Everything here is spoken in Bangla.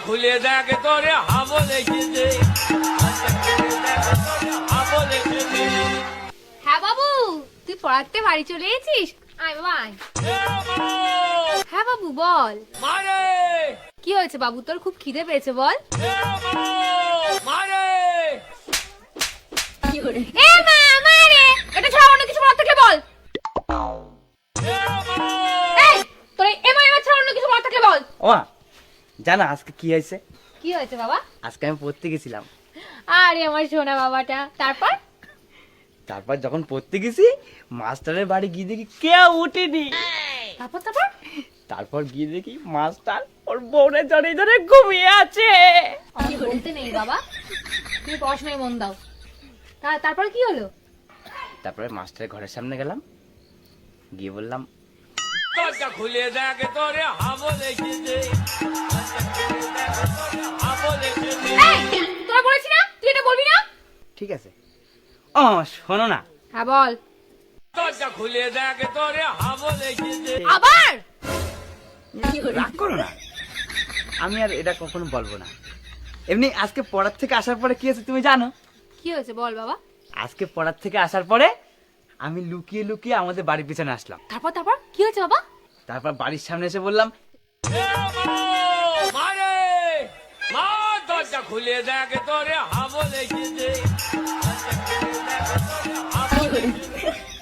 খুলে দেখ তোরে হাবো লেগেছে। হ্যাঁ বাবু, তুই পড়াতে বাড়ি চলে এসেছিস? আয় বাবা আয়। হ্যাঁ বাবু বল, মারে কি হয়েছে বাবু, তোর খুব খিদে পেয়েছে বল। মারে এ মা মারে, এটা ছাড়া অন্য কিছু বলার থাকলে বল। এই তোর এ মা এবার ছাড়া অন্য কিছু বলার থাকলে বল। ও মা, জানো আজকে কি হয়েছে? কি হয়েছে বাবা? আজকে আমি পড়তে গেছিলাম। আরে আমার সোনা বাবাটা, তারপর? তারপর যখন পড়তে গেছি, মাস্টারের বাড়ি গিয়ে দেখি কেউ উঠেনি। তারপর তারপর তারপর গিয়ে দেখি মাস্টার ওর বউরে জড়ে ধরে ঘুমিয়ে আছে। আমি বলতে নেই বাবা, তুমি পড়াশোনায় মন দাও। তারপর কি হলো? তারপরে মাস্টারের ঘরের সামনে গেলাম, গিয়ে বললাম, দরজা খুলে দেখ তোরে হাবো লেগেছে। হাবো লেগেছে। এই তোরা বলেছি না তুই এটা বলবি না। ঠিক আছে। ও শোনো না, হ্যাঁ বল। দরজা খুলে দেখ তোরে হাবো লেগেছে। আবার রাগ করো না, আমি আর এটা কখনো বলবো না। এমনি আজকে পড়ার থেকে আসার পরে কি হয়েছে তুমি জানো? কি হয়েছে বল বাবা। আজকে পড়ার থেকে আসার পরে আমি লুকিয়ে লুকিয়ে আমাদের বাড়ির পিছনে আসলাম। তারপর তারপর কি হয়েছে বাবা? তারপর বাড়ির সামনে এসে বললাম, মারে মা, দরজা খুলে দেখ তোরে হাবো লেগেছে। হাবো লেগেছে।